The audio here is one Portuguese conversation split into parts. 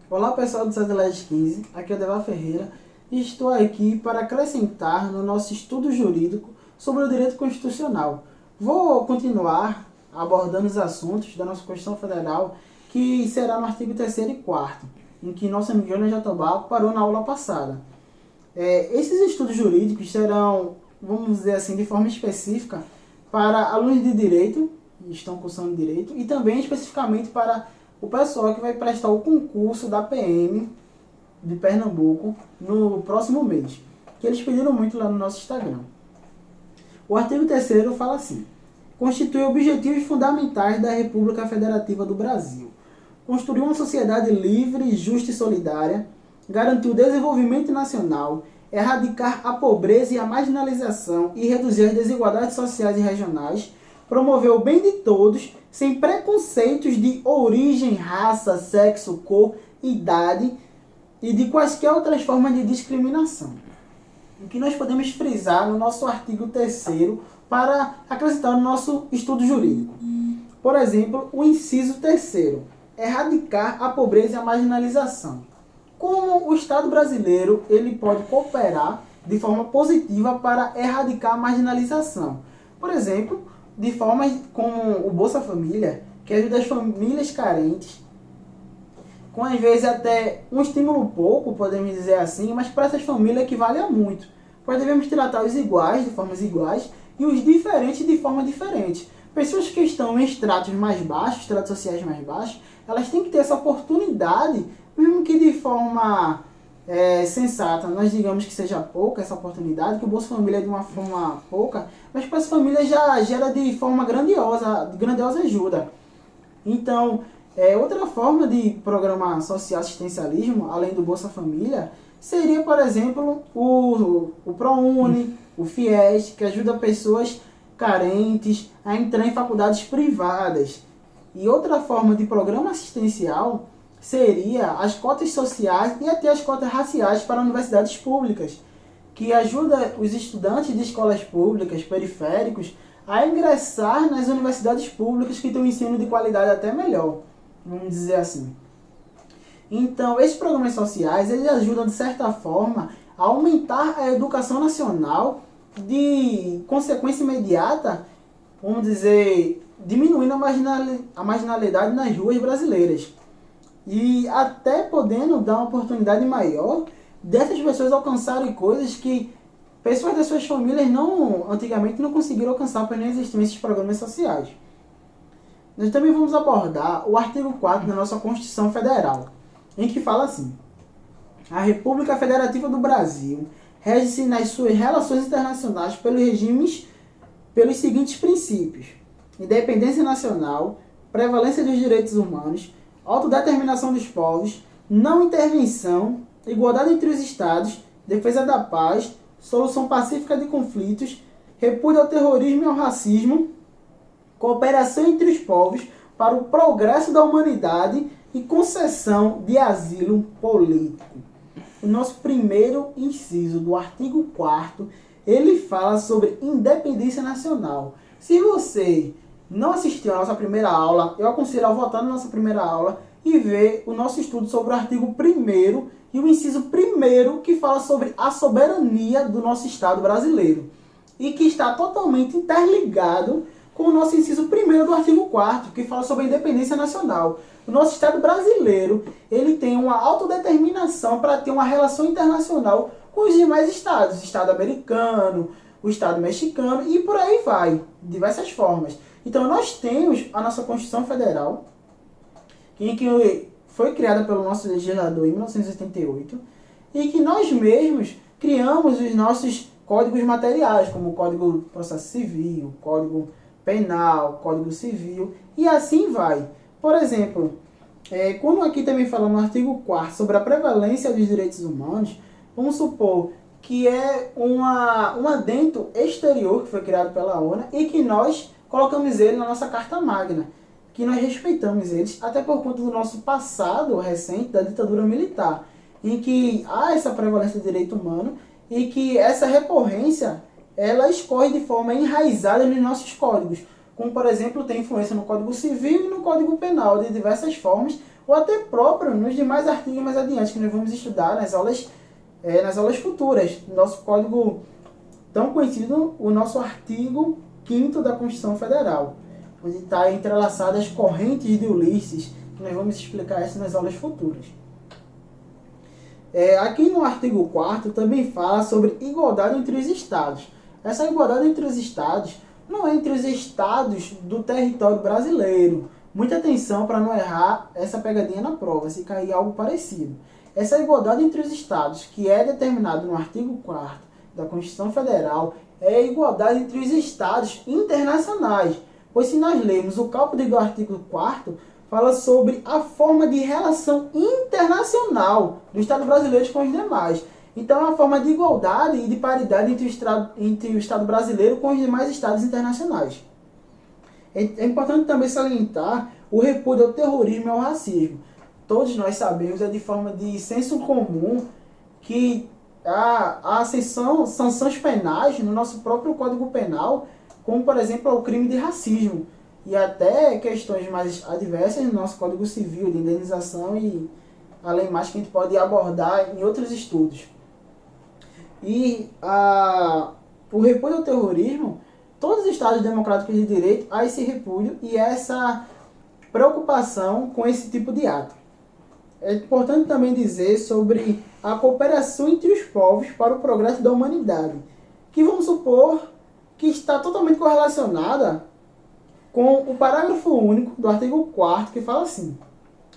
Olá pessoal do Satélite 15, aqui é o Devar Ferreira e estou aqui para acrescentar no nosso estudo jurídico sobre o direito constitucional. Vou continuar abordando os assuntos da nossa Constituição Federal, que será no artigo 3º e 4º, em que nosso amigo Jonas Jatobá parou na aula passada. Esses estudos jurídicos serão, vamos dizer assim, de forma específica para alunos de direito, que estão cursando direito, e também especificamente para o pessoal que vai prestar o concurso da PM de Pernambuco no próximo mês, que eles pediram muito lá no nosso Instagram. O artigo 3º fala assim: constitui objetivos fundamentais da República Federativa do Brasil. Construir uma sociedade livre, justa e solidária, garantir o desenvolvimento nacional, erradicar a pobreza e a marginalização e reduzir as desigualdades sociais e regionais, promover o bem de todos, sem preconceitos de origem, raça, sexo, cor, idade e de quaisquer outras formas de discriminação. O que nós podemos frisar no nosso artigo 3º para acrescentar no nosso estudo jurídico. Por exemplo, o inciso 3º, erradicar a pobreza e a marginalização. Como o Estado brasileiro ele pode cooperar de forma positiva para erradicar a marginalização? Por exemplo, de formas como o Bolsa Família, que ajuda as famílias carentes, com às vezes até um estímulo pouco, podemos dizer assim, mas para essas famílias equivale a muito, pois devemos tratar os iguais de formas iguais e os diferentes de forma diferente. Pessoas que estão em estratos mais baixos, estratos sociais mais baixos, elas têm que ter essa oportunidade, mesmo que de forma sensata, nós digamos que seja pouca essa oportunidade, que o Bolsa Família é de uma forma pouca, mas para as famílias já gera de forma grandiosa ajuda. Então, outra forma de programa social assistencialismo, além do Bolsa Família, seria, por exemplo, o ProUni, o FIES, que ajuda pessoas carentes a entrar em faculdades privadas. E outra forma de programa assistencial seria as cotas sociais e até as cotas raciais para universidades públicas, que ajuda os estudantes de escolas públicas, periféricos, a ingressar nas universidades públicas que têm um ensino de qualidade até melhor, vamos dizer assim. Então, esses programas sociais, eles ajudam, de certa forma, a aumentar a educação nacional, de consequência imediata, vamos dizer, diminuindo a marginalidade nas ruas brasileiras. E até podendo dar uma oportunidade maior dessas pessoas alcançarem coisas que pessoas das suas famílias antigamente não conseguiram alcançar por não existirem esses programas sociais. Nós também vamos abordar o artigo 4 da nossa Constituição Federal, em que fala assim: a República Federativa do Brasil rege-se nas suas relações internacionais pelos seguintes princípios: independência nacional, prevalência dos direitos humanos, autodeterminação dos povos, não intervenção, igualdade entre os estados, defesa da paz, solução pacífica de conflitos, repúdio ao terrorismo e ao racismo, cooperação entre os povos para o progresso da humanidade e concessão de asilo político. O nosso primeiro inciso do artigo 4º, ele fala sobre independência nacional. Se você não assistiu a nossa primeira aula, eu aconselho a voltar na nossa primeira aula e ver o nosso estudo sobre o artigo 1º e o inciso 1º, que fala sobre a soberania do nosso Estado brasileiro e que está totalmente interligado com o nosso inciso 1º do artigo 4º, que fala sobre a independência nacional. O nosso Estado brasileiro, ele tem uma autodeterminação para ter uma relação internacional com os demais estados, o Estado americano, o Estado mexicano e por aí vai, de diversas formas. Então nós temos a nossa Constituição Federal, que foi criada pelo nosso legislador em 1988, e que nós mesmos criamos os nossos códigos materiais, como o Código de Processo Civil, o Código Penal, o Código Civil, e assim vai. Por exemplo, quando aqui também fala no artigo 4º sobre a prevalência dos direitos humanos, vamos supor que é um adendo exterior que foi criado pela ONU e que nós colocamos ele na nossa Carta Magna, que nós respeitamos eles, até por conta do nosso passado recente da ditadura militar, em que há essa prevalência do direito humano e que essa recorrência ela escorre de forma enraizada nos nossos códigos, como por exemplo tem influência no Código Civil e no Código Penal, de diversas formas, ou até próprio nos demais artigos mais adiante, que nós vamos estudar nas aulas futuras, no nosso código tão conhecido, o nosso artigo 5º da Constituição Federal, onde está entrelaçado as correntes de Ulisses, que nós vamos explicar isso nas aulas futuras. Aqui no artigo 4º também fala sobre igualdade entre os estados. Essa igualdade entre os estados não é entre os estados do território brasileiro. Muita atenção para não errar essa pegadinha na prova, se cair algo parecido. Essa igualdade entre os estados, que é determinado no artigo 4º da Constituição Federal, é a igualdade entre os estados internacionais. Pois se nós lermos o caput do artigo 4º, fala sobre a forma de relação internacional do Estado brasileiro com os demais. Então, é uma forma de igualdade e de paridade entre o Estado brasileiro com os demais estados internacionais. É importante também salientar o repúdio ao terrorismo e ao racismo. Todos nós sabemos, é de forma de senso comum, que há sanções penais no nosso próprio Código Penal, como, por exemplo, o crime de racismo, e até questões mais adversas no nosso Código Civil, de indenização e além mais que a gente pode abordar em outros estudos. E o repúdio ao terrorismo, todos os estados democráticos de direito há esse repúdio e essa preocupação com esse tipo de ato. É importante também dizer sobre a cooperação entre os povos para o progresso da humanidade, que vamos supor que está totalmente correlacionada com o parágrafo único do artigo 4º, que fala assim: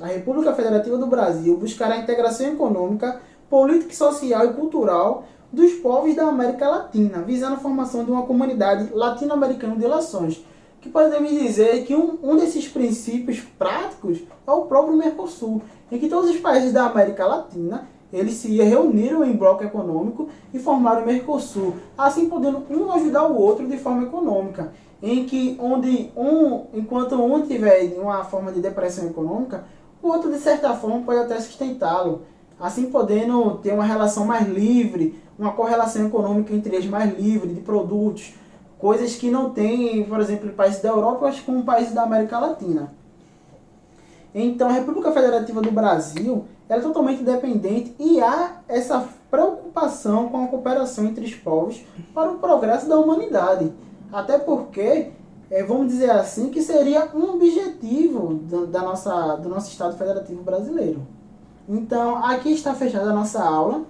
a República Federativa do Brasil buscará a integração econômica, política, social e cultural dos povos da América Latina, visando a formação de uma comunidade latino-americana de relações. Que podemos dizer que um desses princípios práticos é o próprio Mercosul, em que todos os países da América Latina eles se reuniram em bloco econômico e formaram o Mercosul, assim podendo um ajudar o outro de forma econômica, em que enquanto um tiver uma forma de depressão econômica, o outro de certa forma pode até sustentá-lo, assim podendo ter uma relação mais livre, uma correlação econômica entre eles mais livre de produtos, coisas que não tem, por exemplo, em países da Europa, mas com países da América Latina. Então, a República Federativa do Brasil ela é totalmente independente e há essa preocupação com a cooperação entre os povos para o progresso da humanidade. Até porque, vamos dizer assim, que seria um objetivo do nosso Estado Federativo Brasileiro. Então, aqui está fechada a nossa aula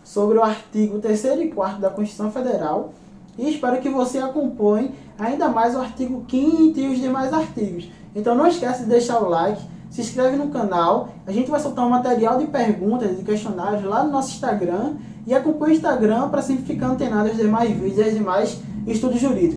sobre o artigo 3º e 4º da Constituição Federal e espero que você acompanhe ainda mais o artigo 5º e os demais artigos. Então, não esquece de deixar o like, se inscreve no canal, a gente vai soltar um material de perguntas, de questionários lá no nosso Instagram e acompanhe o Instagram para sempre ficar antenado aos demais vídeos e aos demais estudos jurídicos.